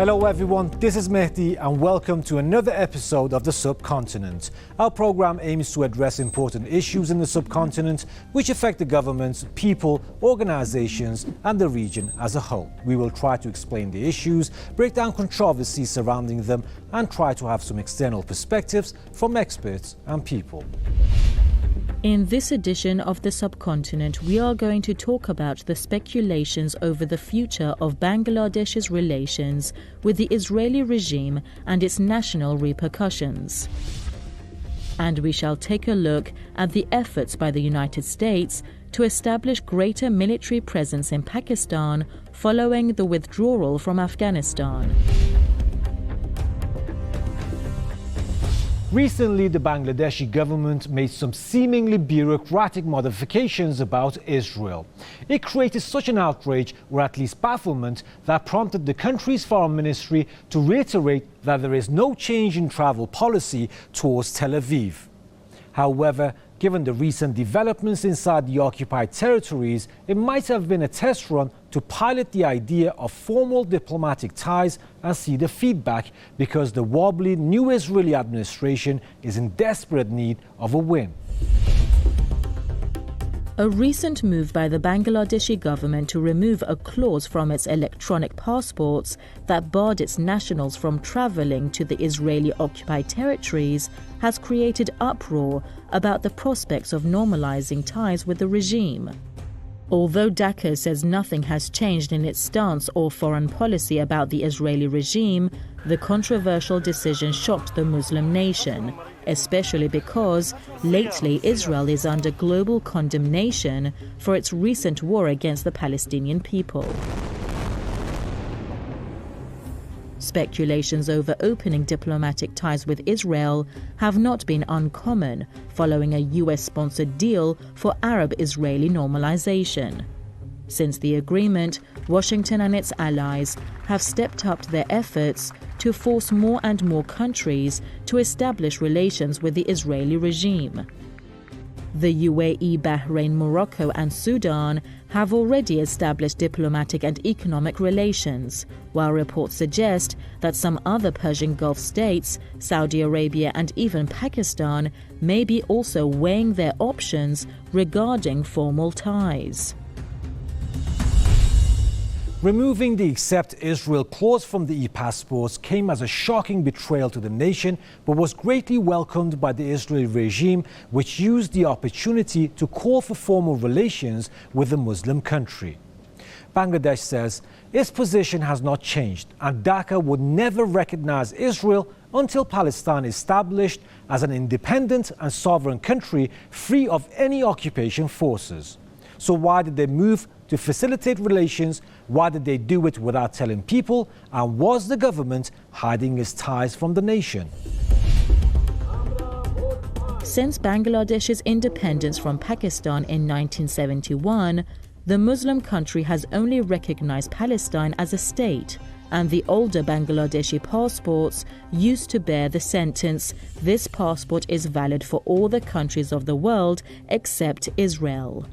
Hello everyone, this is Mehdi and welcome to another episode of the Subcontinent. Our program aims to address important issues in the subcontinent which affect the governments, people, organizations and the region as a whole. We will try to explain the issues, break down controversies surrounding them and try to have some external perspectives from experts and people. In this edition of the Subcontinent, we are going to talk about the speculations over the future of Bangladesh's relations with the Israeli regime and its national repercussions. And we shall take a look at the efforts by the United States to establish greater military presence in Pakistan following the withdrawal from Afghanistan. Recently, the Bangladeshi government made some seemingly bureaucratic modifications about Israel. It created such an outrage, or at least bafflement, that prompted the country's foreign ministry to reiterate that there is no change in travel policy towards Tel Aviv. However, given the recent developments inside the occupied territories, it might have been a test run to pilot the idea of formal diplomatic ties and see the feedback, because the wobbly new Israeli administration is in desperate need of a win. A recent move by the Bangladeshi government to remove a clause from its electronic passports that barred its nationals from travelling to the Israeli-occupied territories has created uproar about the prospects of normalizing ties with the regime. Although Dhaka says nothing has changed in its stance or foreign policy about the Israeli regime, the controversial decision shocked the Muslim nation, especially because lately Israel is under global condemnation for its recent war against the Palestinian people. Speculations over opening diplomatic ties with Israel have not been uncommon following a US-sponsored deal for Arab-Israeli normalization. Since the agreement, Washington and its allies have stepped up their efforts to force more and more countries to establish relations with the Israeli regime. The UAE, Bahrain, Morocco and Sudan have already established diplomatic and economic relations, while reports suggest that some other Persian Gulf states, Saudi Arabia and even Pakistan may be also weighing their options regarding formal ties. Removing the Accept Israel clause from the e-passports came as a shocking betrayal to the nation, but was greatly welcomed by the Israeli regime, which used the opportunity to call for formal relations with the Muslim country. Bangladesh says its position has not changed, and Dhaka would never recognize Israel until Palestine is established as an independent and sovereign country free of any occupation forces. So why did they move to facilitate relations? Why did they do it without telling people? And was the government hiding its ties from the nation? Since Bangladesh's independence from Pakistan in 1971, the Muslim country has only recognized Palestine as a state, and the older Bangladeshi passports used to bear the sentence, "This passport is valid for all the countries of the world except Israel."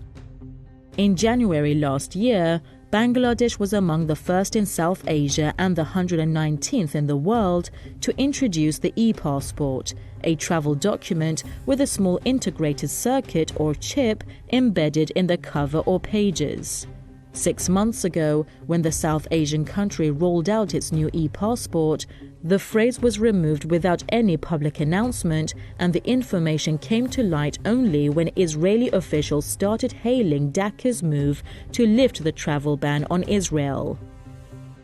In January last year, Bangladesh was among the first in South Asia and the 119th in the world to introduce the e-passport, a travel document with a small integrated circuit or chip embedded in the cover or pages. 6 months ago, when the South Asian country rolled out its new e-passport, the phrase was removed without any public announcement, and the information came to light only when Israeli officials started hailing Dhaka's move to lift the travel ban on Israel.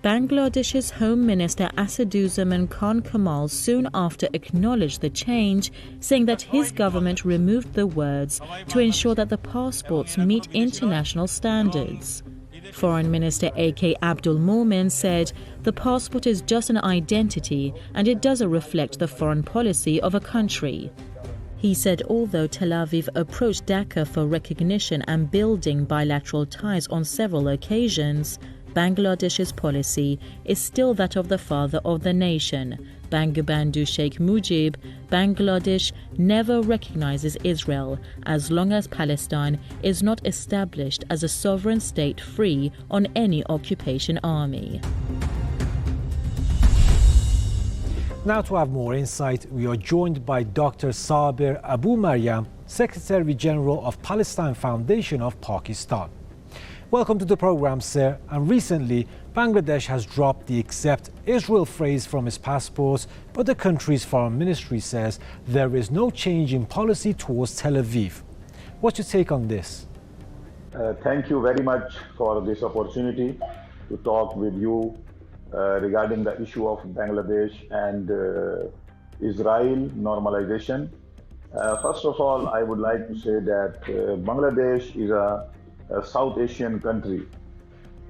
Bangladesh's Home Minister Asaduzzaman Khan Kamal soon after acknowledged the change, saying that his government removed the words to ensure that the passports meet international standards. Foreign Minister A.K. Abdul Momen said the passport is just an identity and it doesn't reflect the foreign policy of a country. He said although Tel Aviv approached Dhaka for recognition and building bilateral ties on several occasions, Bangladesh's policy is still that of the father of the nation, Bangabandhu Sheikh Mujib. Bangladesh never recognizes Israel as long as Palestine is not established as a sovereign state free on any occupation army. Now to have more insight, we are joined by Dr. Sabir Abu Maryam, Secretary General of Palestine Foundation of Pakistan. Welcome to the program, sir. And recently, Bangladesh has dropped the "Accept Israel" phrase from its passports, but the country's foreign ministry says there is no change in policy towards Tel Aviv. What's your take on this? Thank you very much for this opportunity to talk with you regarding the issue of Bangladesh and Israel normalization. First of all, I would like to say that Bangladesh is a South Asian country.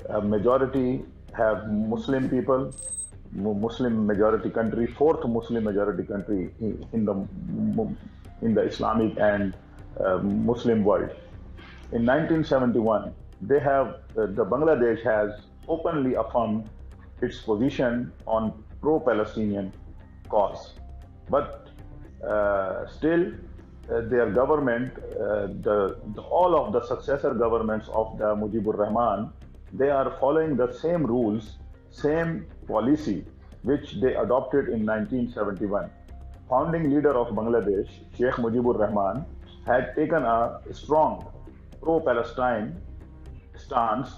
A majority have Muslim people, Muslim majority country, fourth Muslim majority country in the Islamic and Muslim world. In 1971, the Bangladesh has openly affirmed its position on pro-Palestinian cause, but still their government, all of the successor governments of the Mujibur Rahman, they are following the same rules, same policy which they adopted in 1971. Founding leader of Bangladesh, Sheikh Mujibur Rahman, had taken a strong pro-Palestine stance,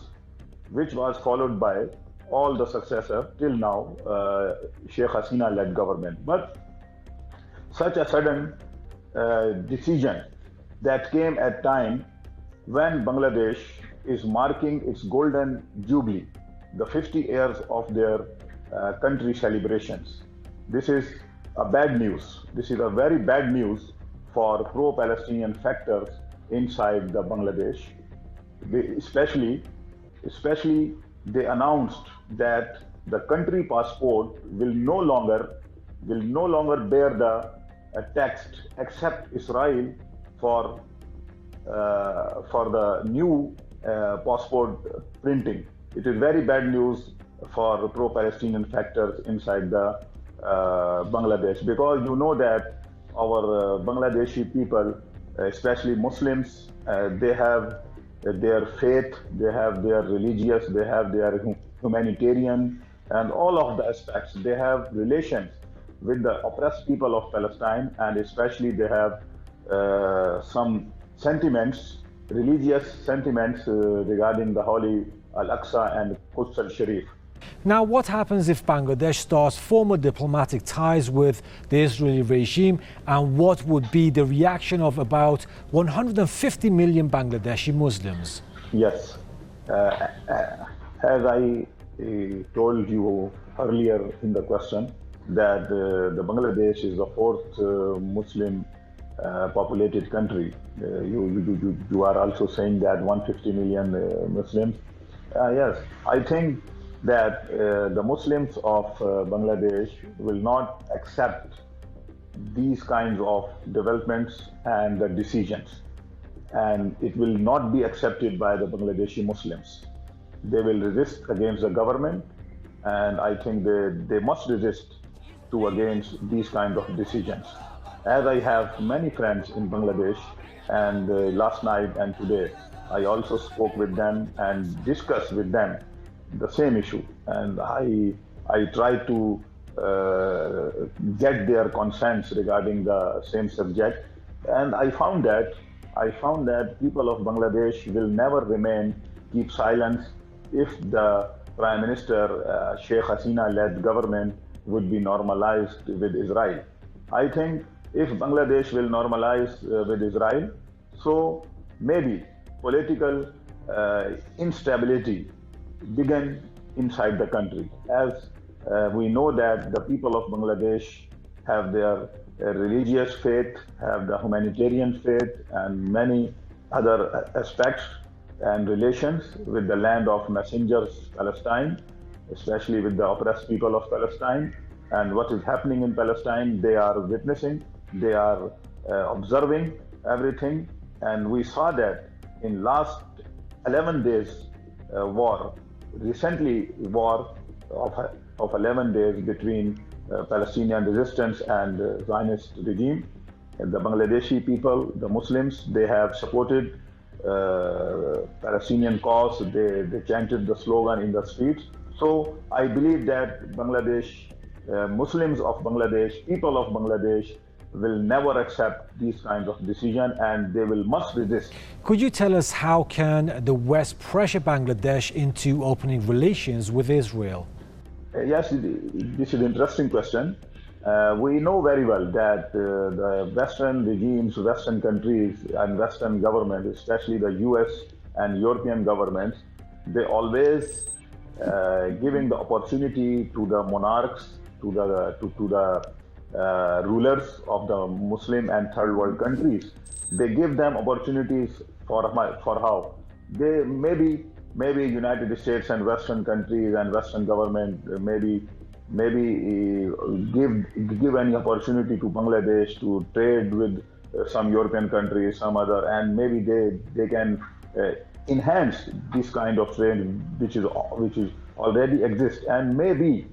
which was followed by all the successor till now, Sheikh Hasina-led government. But such a sudden decision that came at time when Bangladesh is marking its golden jubilee, the 50 years of their country celebrations. This is a bad news. This is a very bad news for pro-Palestinian factors inside the Bangladesh. Especially they announced that the country passport will no longer bear the text "Accept Israel" for the new passport printing. It is very bad news for pro-Palestinian factors inside the Bangladesh, because you know that our Bangladeshi people, especially Muslims, they have their faith, they have their religious, they have their humanitarian, and all of the aspects. They have relations with the oppressed people of Palestine, and especially they have some sentiments, religious sentiments regarding the holy Al-Aqsa and Quds al-Sharif. Now, what happens if Bangladesh starts formal diplomatic ties with the Israeli regime, and what would be the reaction of about 150 million Bangladeshi Muslims? Yes, as I told you earlier in the question, that the Bangladesh is the fourth Muslim populated country. You are also saying that 150 million Muslims. Yes, I think that the Muslims of Bangladesh will not accept these kinds of developments and the decisions, and it will not be accepted by the Bangladeshi Muslims. They will resist against the government, and I think they must resist against these kinds of decisions. As I have many friends in Bangladesh, and last night and today, I also spoke with them and discussed with them the same issue, and I tried to get their consents regarding the same subject, and I found that people of Bangladesh will never keep silence if the Prime Minister Sheikh Hasina-led government would be normalized with Israel. I think if Bangladesh will normalize with Israel, so maybe political instability begin inside the country. As we know that the people of Bangladesh have their religious faith, have the humanitarian faith, and many other aspects and relations with the land of messengers, Palestine, especially with the oppressed people of Palestine. And what is happening in Palestine, they are witnessing, they are observing everything. And we saw that in last 11 days war, recently war of 11 days between Palestinian resistance and Zionist regime. And the Bangladeshi people, the Muslims, they have supported Palestinian cause. They chanted the slogan in the streets. So I believe that Bangladesh Muslims of Bangladesh, people of Bangladesh, will never accept these kinds of decisions, and they must resist. Could you tell us how can the West pressure Bangladesh into opening relations with Israel? Yes, this is an interesting question. We know very well that the Western regimes, Western countries and Western governments, especially the US and European governments, they always giving the opportunity to the monarchs, to the rulers of the Muslim and third world countries. They give them opportunities for how they maybe United States and Western countries and Western government maybe give any opportunity to Bangladesh to trade with some European countries, some other, and maybe they can enhance this kind of trade which is already exists, and maybe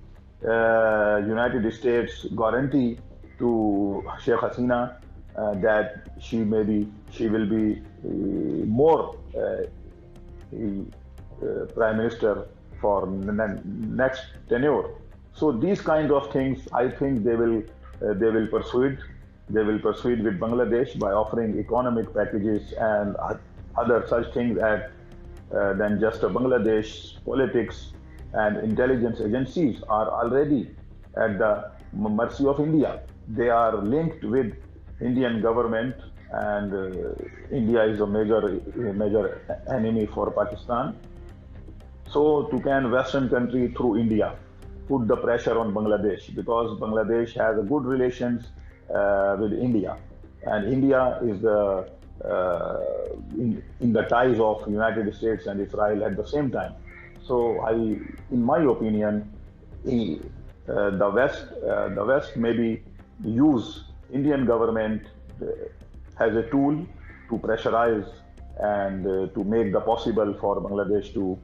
United States guarantee to Sheikh Hasina that she will be more Prime Minister for next tenure. So these kind of things, I think they will persuade with Bangladesh by offering economic packages and other such things than just Bangladesh politics and intelligence agencies are already at the mercy of India. They are linked with Indian government, and India is a major enemy for Pakistan. So to can Western country through India put the pressure on Bangladesh, because Bangladesh has a good relations with India, and India is in the ties of United States and Israel at the same time. So in my opinion, the West maybe use Indian government as a tool to pressurize and to make the possible for Bangladesh to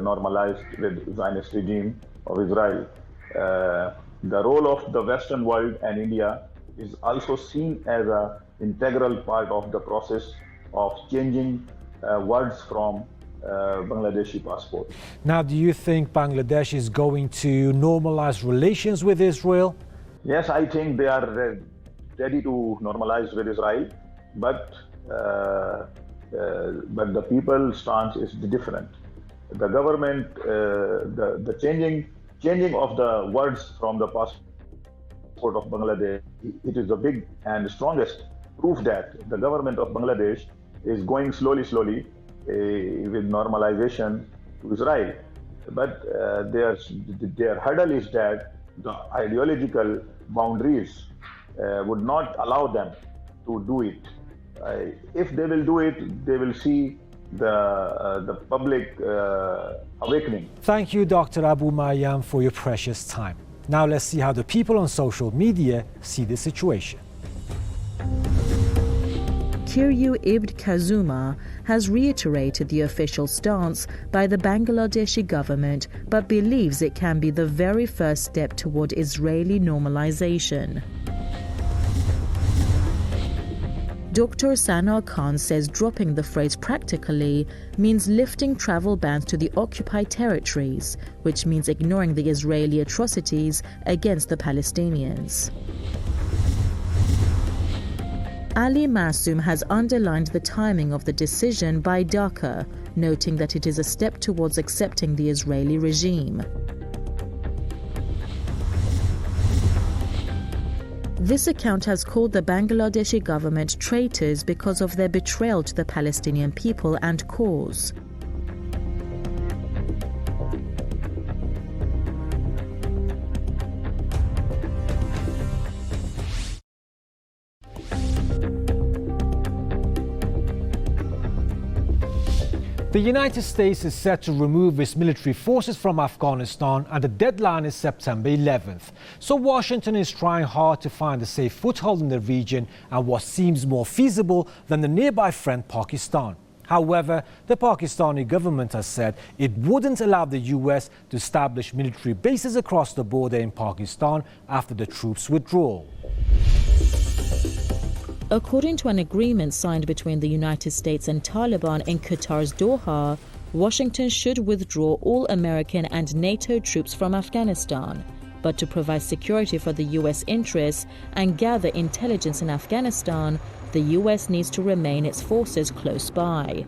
normalize with Zionist regime of Israel. The role of the Western world and India is also seen as an integral part of the process of changing words from Bangladeshi passport. Now, do you think Bangladesh is going to normalize relations with Israel? Yes, I think they are ready to normalize with Israel, but the people's stance is different. The government, the changing of the words from the passport of Bangladesh, it is the big and strongest proof that the government of Bangladesh is going slowly with normalization to Israel. But their hurdle is that the ideological boundaries would not allow them to do it. If they will do it, they will see the public awakening. Thank you, Dr. Abu Maryam, for your precious time. Now let's see how the people on social media see the situation. Kiryu Ibn Kazuma has reiterated the official stance by the Bangladeshi government, but believes it can be the very first step toward Israeli normalization. Dr. Sana Khan says dropping the phrase practically means lifting travel bans to the occupied territories, which means ignoring the Israeli atrocities against the Palestinians. Ali Massoum has underlined the timing of the decision by Dhaka, noting that it is a step towards accepting the Israeli regime. This account has called the Bangladeshi government traitors because of their betrayal to the Palestinian people and cause. The United States is set to remove its military forces from Afghanistan, and the deadline is September 11th. So Washington is trying hard to find a safe foothold in the region and what seems more feasible than the nearby friend Pakistan. However, the Pakistani government has said it wouldn't allow the US to establish military bases across the border in Pakistan after the troops' withdrawal. According to an agreement signed between the United States and Taliban in Qatar's Doha, Washington should withdraw all American and NATO troops from Afghanistan. But to provide security for the US interests and gather intelligence in Afghanistan, the US needs to remain its forces close by.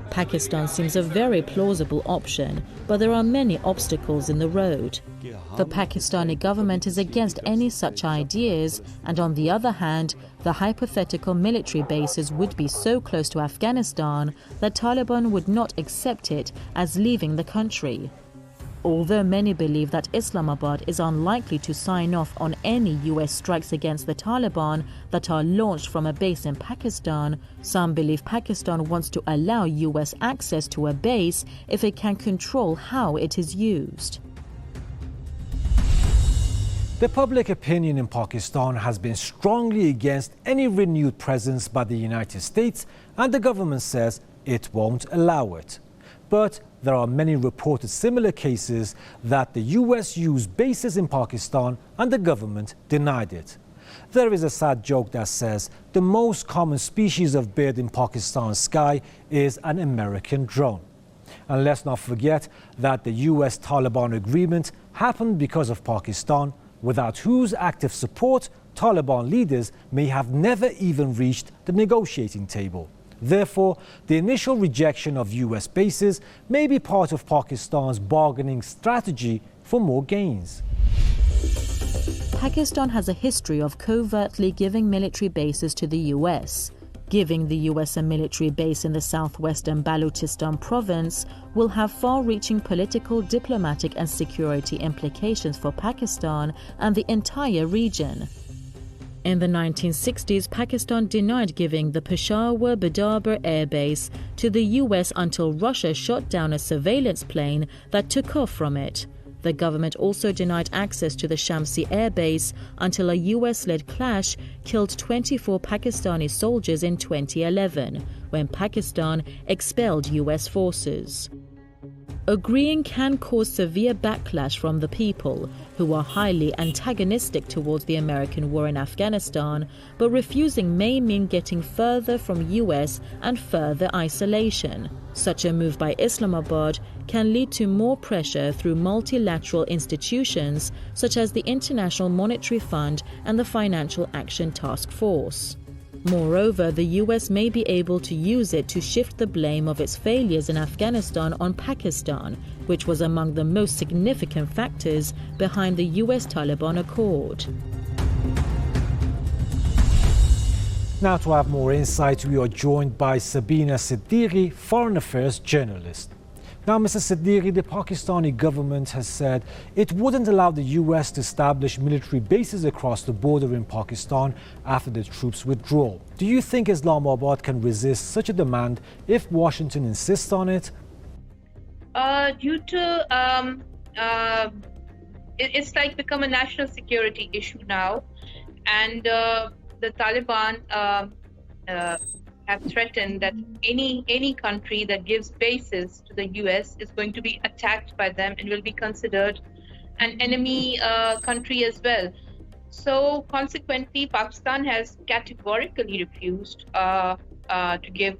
Pakistan seems a very plausible option, but there are many obstacles in the road. The Pakistani government is against any such ideas, and on the other hand, the hypothetical military bases would be so close to Afghanistan that Taliban would not accept it as leaving the country. Although many believe that Islamabad is unlikely to sign off on any US strikes against the Taliban that are launched from a base in Pakistan, some believe Pakistan wants to allow US access to a base if it can control how it is used. The public opinion in Pakistan has been strongly against any renewed presence by the United States, and the government says it won't allow it. But there are many reported similar cases that the US used bases in Pakistan and the government denied it. There is a sad joke that says the most common species of bird in Pakistan's sky is an American drone. And let's not forget that the US-Taliban agreement happened because of Pakistan, without whose active support Taliban leaders may have never even reached the negotiating table. Therefore, the initial rejection of US bases may be part of Pakistan's bargaining strategy for more gains. Pakistan has a history of covertly giving military bases to the US. Giving the US a military base in the southwestern Balochistan province will have far-reaching political, diplomatic and security implications for Pakistan and the entire region. In the 1960s, Pakistan denied giving the Peshawar-Bidarbur Air Base to the US until Russia shot down a surveillance plane that took off from it. The government also denied access to the Shamsi Air Base until a US-led clash killed 24 Pakistani soldiers in 2011, when Pakistan expelled US forces. Agreeing can cause severe backlash from the people, who are highly antagonistic towards the American war in Afghanistan, but refusing may mean getting further from US and further isolation. Such a move by Islamabad can lead to more pressure through multilateral institutions such as the International Monetary Fund and the Financial Action Task Force. Moreover, the US may be able to use it to shift the blame of its failures in Afghanistan on Pakistan, which was among the most significant factors behind the US-Taliban accord. Now, to have more insight, we are joined by Sabina Siddiqui, Foreign Affairs journalist. Now, Mr. Siddiqui, the Pakistani government has said it wouldn't allow the US to establish military bases across the border in Pakistan after the troops' withdrawal. Do you think Islamabad can resist such a demand if Washington insists on it? It's like become a national security issue now, and the Taliban have threatened that any country that gives bases to the US is going to be attacked by them and will be considered an enemy country as well. So consequently, Pakistan has categorically refused to give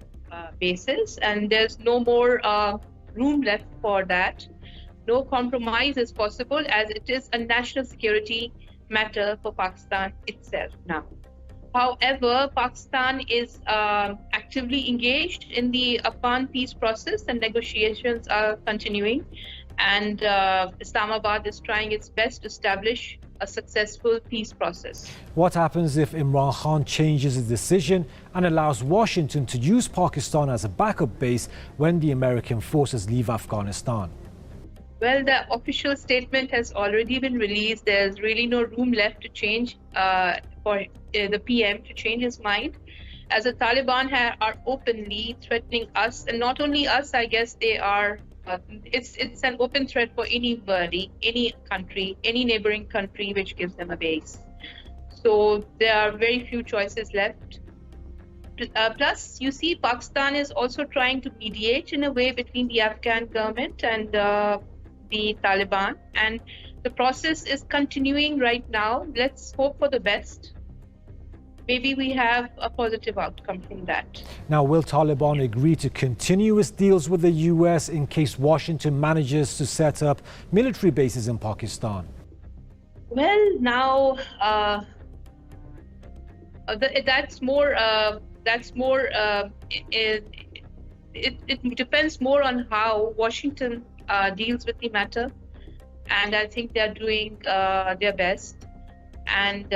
bases, and there's no more room left for that. No compromise is possible, as it is a national security matter for Pakistan itself now. However, Pakistan is actively engaged in the Afghan peace process, and negotiations are continuing. And Islamabad is trying its best to establish a successful peace process. What happens if Imran Khan changes his decision and allows Washington to use Pakistan as a backup base when the American forces leave Afghanistan? Well, the official statement has already been released. There's really no room left to change for the PM to change his mind, as the Taliban are openly threatening us, and not only us. I guess they are. It's an open threat for anybody, any country, any neighboring country which gives them a base. So there are very few choices left. Plus, you see, Pakistan is also trying to mediate in a way between the Afghan government and the Taliban, and the process is continuing right now. Let's hope for the best. Maybe we have a positive outcome from that. Now, will Taliban agree to continue its deals with the US in case Washington manages to set up military bases in Pakistan? Well, now that's more. It depends more on how Washington deals with the matter, and I think they're doing their best. And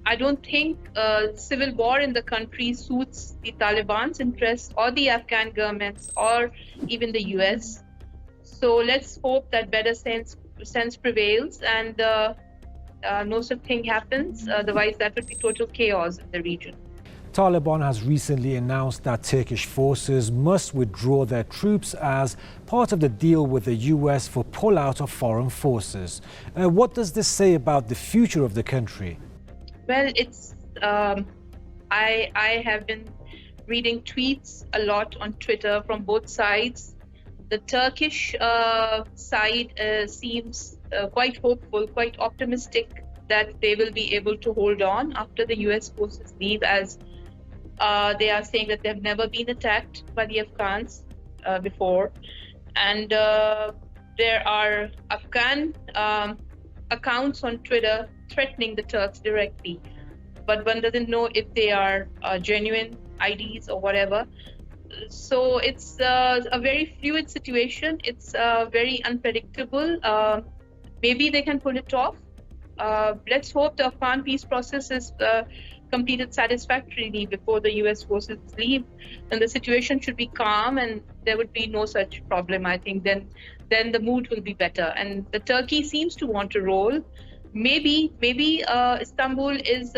I don't think civil war in the country suits the Taliban's interests or the Afghan government's or even the US. So let's hope that better sense prevails and no such thing happens. Otherwise, that would be total chaos in the region. Taliban has recently announced that Turkish forces must withdraw their troops as part of the deal with the US for pullout of foreign forces. What does this say about the future of the country? Well, it's I have been reading tweets a lot on Twitter from both sides. The Turkish side seems quite hopeful, quite optimistic that they will be able to hold on after the US forces leave, as they are saying that they have never been attacked by the Afghans before. And there are Afghan accounts on Twitter threatening the Turks directly, but one doesn't know if they are genuine IDs or whatever. So it's a very fluid situation. It's very unpredictable. Maybe they can pull it off. Let's hope the Afghan peace process is completed satisfactorily before the US forces leave. Then the situation should be calm and there would be no such problem, I think. Then the mood will be better. And the Turkey seems to want to roll. Maybe Istanbul is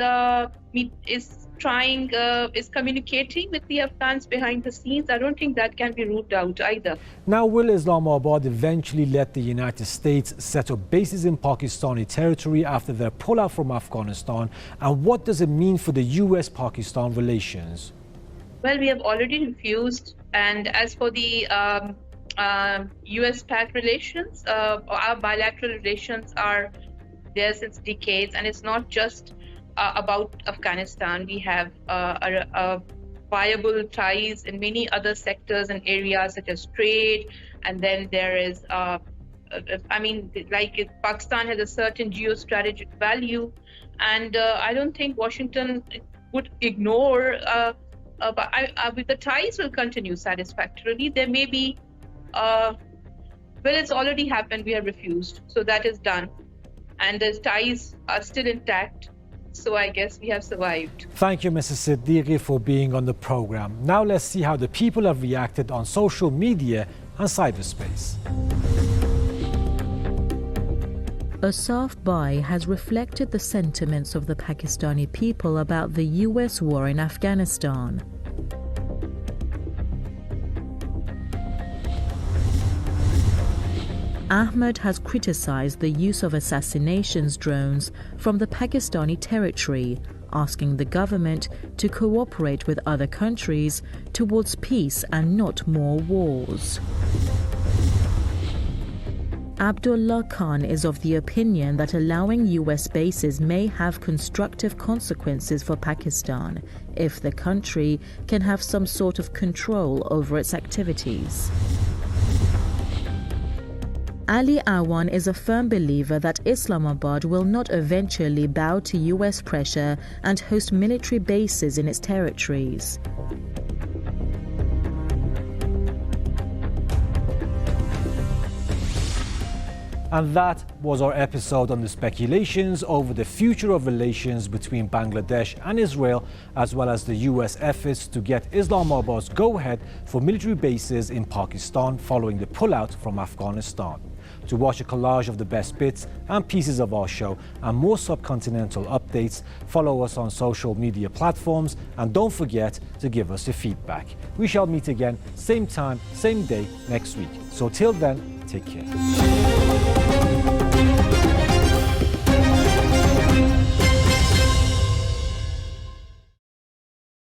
communicating with the Afghans behind the scenes. I don't think that can be ruled out either. Now, will Islamabad eventually let the United States set up bases in Pakistani territory after their pullout from Afghanistan? And what does it mean for the US-Pakistan relations? Well, we have already refused. And as for the US-Pak relations, our bilateral relations are there since decades, and it's not just about Afghanistan. We have viable ties in many other sectors and areas such as trade, and then there is, Pakistan has a certain geostrategic value, and I don't think Washington would ignore. But the ties will continue satisfactorily. There may be, it's already happened. We have refused, so that is done. And the ties are still intact, so I guess we have survived. Thank you, Mrs. Siddiqui, for being on the program. Now let's see how the people have reacted on social media and cyberspace. Asaf Bai has reflected the sentiments of the Pakistani people about the US war in Afghanistan. Ahmed has criticized the use of assassinations drones from the Pakistani territory, asking the government to cooperate with other countries towards peace and not more wars. Abdullah Khan is of the opinion that allowing US bases may have constructive consequences for Pakistan if the country can have some sort of control over its activities. Ali Awan is a firm believer that Islamabad will not eventually bow to US pressure and host military bases in its territories. And that was our episode on the speculations over the future of relations between Bangladesh and Israel, as well as the US efforts to get Islamabad's go-ahead for military bases in Pakistan following the pullout from Afghanistan. To watch a collage of the best bits and pieces of our show and more Subcontinental updates, follow us on social media platforms and don't forget to give us your feedback. We shall meet again, same time, same day next week. So till then, take care.